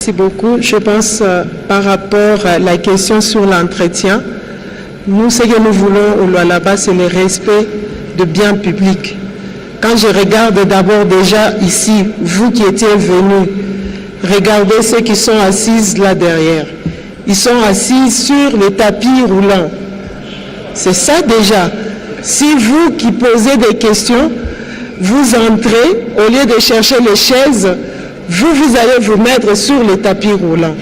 Merci beaucoup. Je pense par rapport à la question sur l'entretien, nous, ce que nous voulons au Lualaba, c'est le respect de biens publics. Quand je regarde d'abord déjà ici, vous qui étiez venus, regardez ceux qui sont assis là derrière. Ils sont assis sur les tapis roulants. C'est ça déjà. Si vous qui posez des questions, vous entrez, au lieu de chercher les chaises, vous allez vous mettre sur les tapis roulants.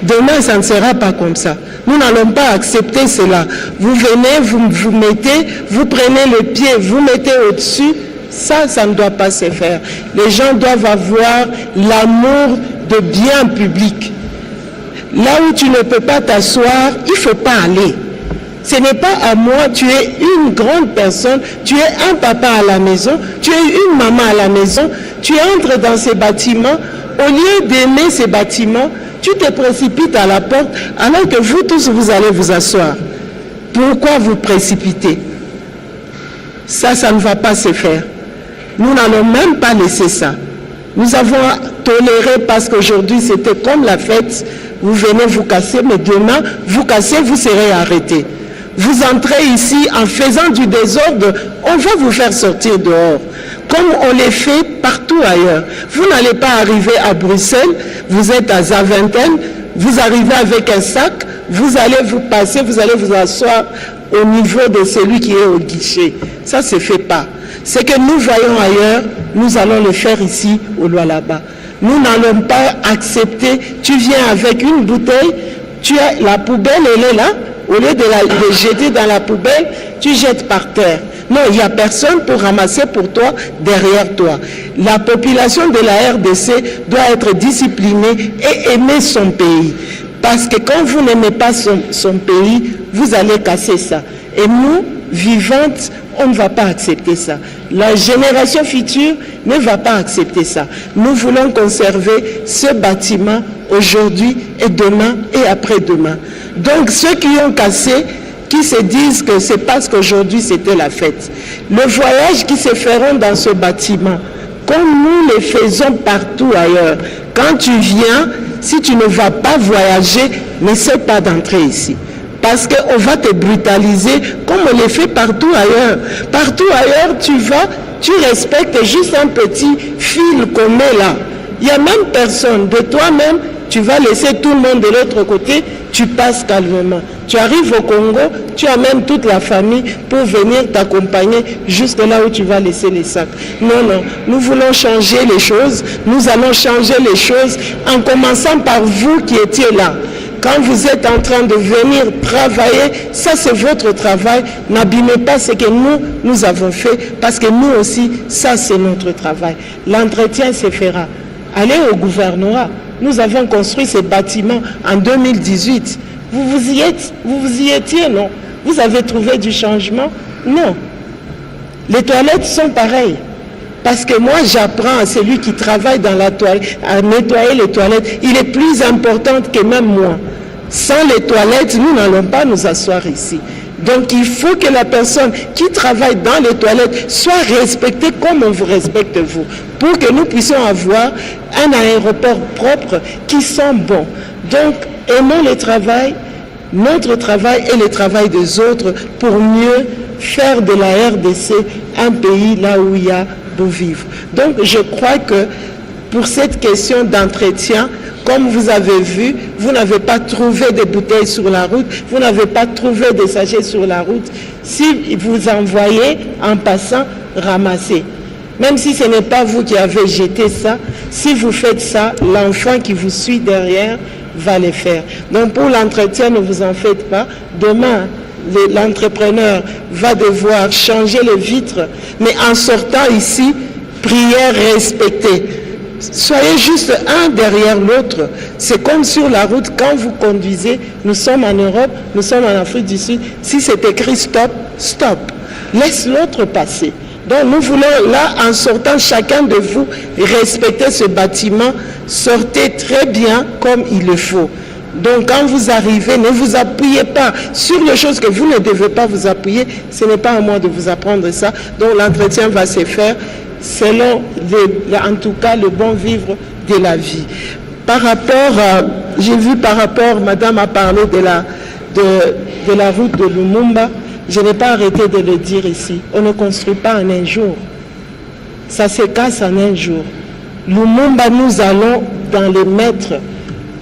Demain, ça ne sera pas comme ça. Nous n'allons pas accepter cela. Vous venez, vous mettez, vous prenez le pied, vous mettez au-dessus. Ça ne doit pas se faire. Les gens doivent avoir l'amour de biens publics. Là où tu ne peux pas t'asseoir, il ne faut pas aller. Ce n'est pas à moi, tu es une grande personne, tu es un papa à la maison, tu es une maman à la maison, tu entres dans ces bâtiments, au lieu d'aimer ces bâtiments, tu te précipites à la porte, alors que vous tous, vous allez vous asseoir. Pourquoi vous précipitez? Ça ne va pas se faire. Nous n'allons même pas laisser ça. Nous avons toléré parce qu'aujourd'hui, c'était comme la fête. Vous venez vous casser, mais demain, vous cassez, vous serez arrêtés. Vous entrez ici en faisant du désordre, on va vous faire sortir dehors. Comme on les fait partout ailleurs. Vous n'allez pas arriver à Bruxelles, vous êtes à Zaventem, vous arrivez avec un sac, vous allez vous passer, vous allez vous asseoir au niveau de celui qui est au guichet. Ça ne se fait pas. Ce que nous voyons ailleurs, nous allons le faire ici au Lualaba. Nous n'allons pas accepter, tu viens avec une bouteille, tu as la poubelle, elle est là, au lieu de jeter dans la poubelle, tu jettes par terre. Non, il n'y a personne pour ramasser pour toi, derrière toi. La population de la RDC doit être disciplinée et aimer son pays. Parce que quand vous n'aimez pas son pays, vous allez casser ça. Et nous, vivantes, on ne va pas accepter ça. La génération future ne va pas accepter ça. Nous voulons conserver ce bâtiment aujourd'hui et demain et après-demain. Donc ceux qui ont cassé, qui se disent que c'est parce qu'aujourd'hui c'était la fête. Le voyage qui se feront dans ce bâtiment, comme nous le faisons partout ailleurs, quand tu viens, si tu ne vas pas voyager, n'essaie pas d'entrer ici. Parce qu'on va te brutaliser comme on le fait partout ailleurs. Partout ailleurs, tu vas, tu respectes juste un petit fil qu'on met là. Il n'y a même personne. De toi-même, tu vas laisser tout le monde de l'autre côté, tu passes calmement. Tu arrives au Congo, tu amènes toute la famille pour venir t'accompagner jusque là où tu vas laisser les sacs. Non, non, nous voulons changer les choses. Nous allons changer les choses en commençant par vous qui étiez là. Quand vous êtes en train de venir travailler, ça c'est votre travail. N'abîmez pas ce que nous avons fait, parce que nous aussi, ça c'est notre travail. L'entretien se fera. Allez au gouvernorat. Nous avons construit ces bâtiments en 2018. Vous y étiez, non? Vous avez trouvé du changement? Non. Les toilettes sont pareilles. Parce que moi, j'apprends à celui qui travaille dans la toilette, à nettoyer les toilettes. Il est plus important que même moi. Sans les toilettes, nous n'allons pas nous asseoir ici. Donc, il faut que la personne qui travaille dans les toilettes soit respectée comme on vous respecte vous, pour que nous puissions avoir un aéroport propre qui sent bon. Donc, aimons le travail, notre travail et le travail des autres pour mieux faire de la RDC un pays là où il y a beau vivre. Donc, je crois que pour cette question d'entretien, comme vous avez vu, vous n'avez pas trouvé de bouteilles sur la route, vous n'avez pas trouvé de sachets sur la route. Si vous envoyez en passant, ramassez. Même si ce n'est pas vous qui avez jeté ça, si vous faites ça, l'enfant qui vous suit derrière va le faire. Donc pour l'entretien, ne vous en faites pas. Demain, l'entrepreneur va devoir changer les vitres, mais en sortant ici, prière respectée. Soyez juste un derrière l'autre. C'est comme sur la route, quand vous conduisez, nous sommes en Europe, nous sommes en Afrique du Sud. Si c'est écrit stop, stop. Laisse l'autre passer. Donc nous voulons là, en sortant, chacun de vous, respecter ce bâtiment. Sortez très bien comme il le faut. Donc quand vous arrivez, ne vous appuyez pas sur les choses que vous ne devez pas vous appuyer. Ce n'est pas à moi de vous apprendre ça. Donc l'entretien va se faire selon, en tout cas, le bon vivre de la vie. Par rapport, j'ai vu par rapport, madame a parlé de la route de Lumumba, je n'ai pas arrêté de le dire ici. On ne construit pas en un jour. Ça se casse en un jour. Lumumba, nous allons dans les mètres.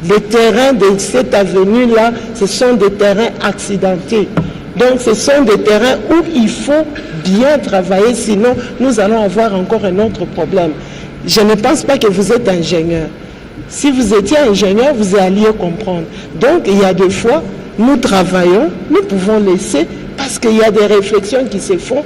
Les terrains de cette avenue-là, ce sont des terrains accidentés. Donc, ce sont des terrains où il faut bien travailler, sinon nous allons avoir encore un autre problème. Je ne pense pas que vous êtes ingénieur. Si vous étiez ingénieur, vous alliez comprendre. Donc, il y a des fois, nous travaillons, nous pouvons laisser, parce qu'il y a des réflexions qui se font.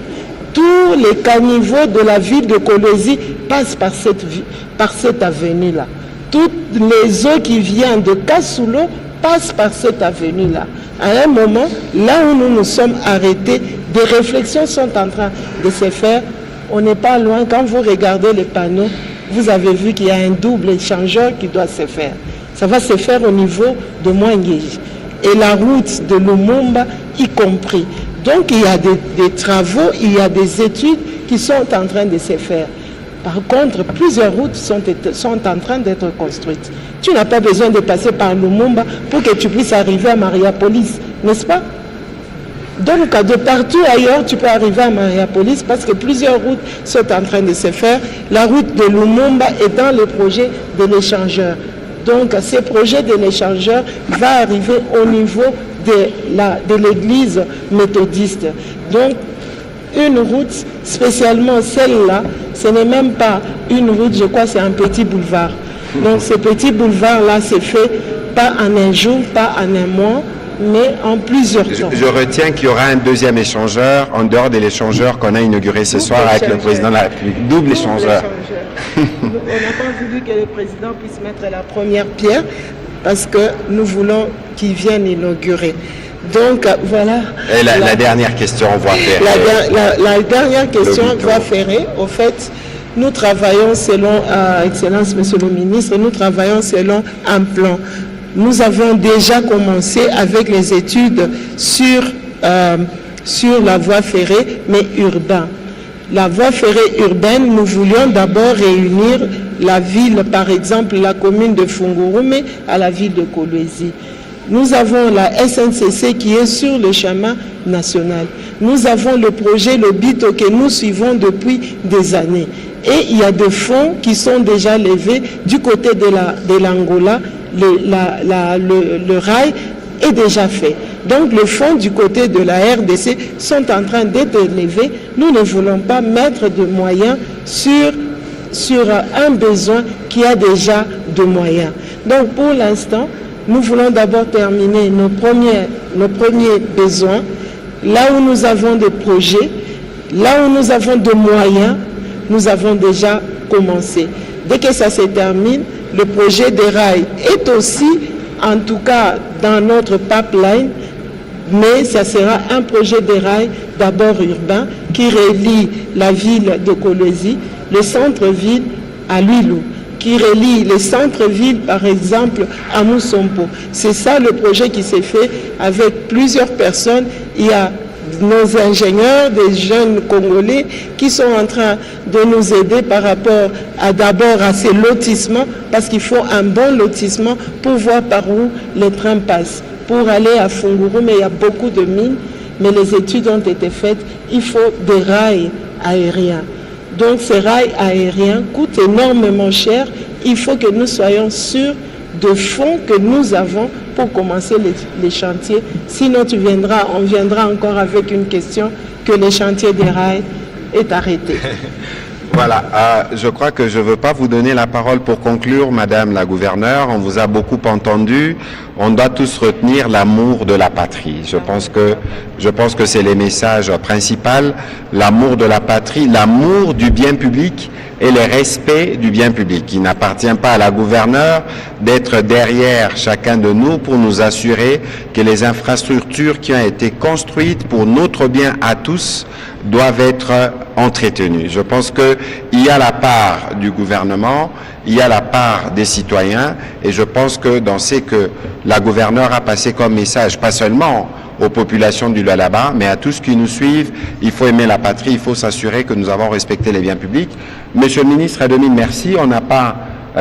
Tous les caniveaux de la ville de Kolwezi passent par cette avenue-là. Toutes les eaux qui viennent de Kasulo passent par cette avenue-là. À un moment, là où nous nous sommes arrêtés, des réflexions sont en train de se faire. On n'est pas loin. Quand vous regardez les panneaux, vous avez vu qu'il y a un double échangeur qui doit se faire. Ça va se faire au niveau de Mouangéji. Et la route de Lumumba y compris. Donc il y a des travaux, il y a des études qui sont en train de se faire. Par contre, plusieurs routes sont en train d'être construites. Tu n'as pas besoin de passer par Lumumba pour que tu puisses arriver à Mariapolis, n'est-ce pas? Donc, de partout ailleurs, tu peux arriver à Mariapolis parce que plusieurs routes sont en train de se faire. La route de Lumumba est dans le projet de l'échangeur. Donc, ce projet de l'échangeur va arriver au niveau de l'église méthodiste. Donc, une route, spécialement celle-là, ce n'est même pas une route, je crois, c'est un petit boulevard. Donc, ce petit boulevard-là s'est fait pas en un jour, pas en un mois, mais en plusieurs temps. Je retiens qu'il y aura un deuxième échangeur en dehors de l'échangeur qu'on a inauguré ce soir avec le président de la République. Double échangeur. On n'a pas voulu que le président puisse mettre la première pierre parce que nous voulons qu'il vienne inaugurer. Donc voilà. Et la dernière question, voie ferrée. La dernière question, voie ferrée, au fait, nous travaillons selon, Excellence Monsieur le Ministre, nous travaillons selon un plan. Nous avons déjà commencé avec les études sur la voie ferrée, mais urbaine. La voie ferrée urbaine, nous voulions d'abord réunir la ville, par exemple la commune de Fungurume à la ville de Kolwezi. Nous avons la SNCC qui est sur le chemin national. Nous avons le projet, le BITO que nous suivons depuis des années. Et il y a des fonds qui sont déjà levés du côté de l'Angola. Le rail est déjà fait. Donc les fonds du côté de la RDC sont en train d'être levés. Nous ne voulons pas mettre de moyens sur un besoin qui a déjà de moyens. Donc pour l'instant, nous voulons d'abord terminer nos premiers besoins, là où nous avons des projets, là où nous avons des moyens, nous avons déjà commencé. Dès que ça se termine, le projet des rails est aussi, en tout cas dans notre pipeline, mais ça sera un projet de rails d'abord urbain qui relie la ville de Kolwezi, le centre-ville à Lwilu, qui relie les centres-villes, par exemple, à Mousompo. C'est ça le projet qui s'est fait avec plusieurs personnes. Il y a nos ingénieurs, des jeunes Congolais qui sont en train de nous aider par rapport d'abord à ces lotissements, parce qu'il faut un bon lotissement pour voir par où les trains passent. Pour aller à Fungurume, il y a beaucoup de mines, mais les études ont été faites, il faut des rails aériens. Donc ces rails aériens coûtent énormément cher. Il faut que nous soyons sûrs de fonds que nous avons pour commencer les chantiers. Sinon, on viendra encore avec une question que le chantier des rails est arrêté. Voilà, je crois que je ne veux pas vous donner la parole pour conclure, Madame la gouverneure. On vous a beaucoup entendu. On doit tous retenir l'amour de la patrie. Je pense que c'est les messages principaux. L'amour de la patrie, l'amour du bien public et le respect du bien public. Il n'appartient pas à la gouverneure d'être derrière chacun de nous pour nous assurer que les infrastructures qui ont été construites pour notre bien à tous doivent être entretenues. Je pense qu'il y a la part du gouvernement, il y a la part des citoyens, et je pense que dans ce que la gouverneure a passé comme message, pas seulement aux populations du Lualaba, mais à tous ceux qui nous suivent, il faut aimer la patrie, il faut s'assurer que nous avons respecté les biens publics. Monsieur le ministre, à demi, merci. On n'a pas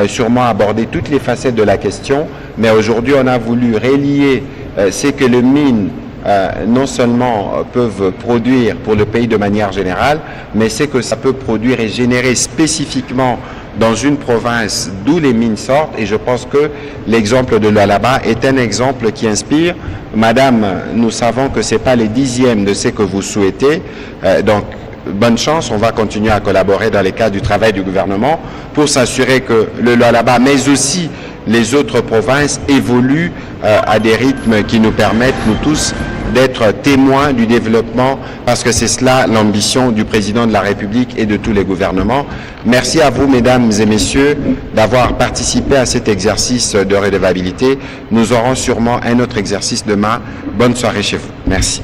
sûrement aborder toutes les facettes de la question, mais aujourd'hui on a voulu relier ce que les mines non seulement peuvent produire pour le pays de manière générale, mais c'est que ça peut produire et générer spécifiquement dans une province d'où les mines sortent. Et je pense que l'exemple de Lualaba est un exemple qui inspire. Madame, nous savons que ce n'est pas les dixièmes de ce que vous souhaitez. Donc, bonne chance, on va continuer à collaborer dans les cadres du travail du gouvernement pour s'assurer que le Lualaba, mais aussi les autres provinces, évoluent à des rythmes qui nous permettent, nous tous, d'être témoins du développement, parce que c'est cela l'ambition du président de la République et de tous les gouvernements. Merci à vous, mesdames et messieurs, d'avoir participé à cet exercice de redevabilité. Nous aurons sûrement un autre exercice demain. Bonne soirée chez vous. Merci.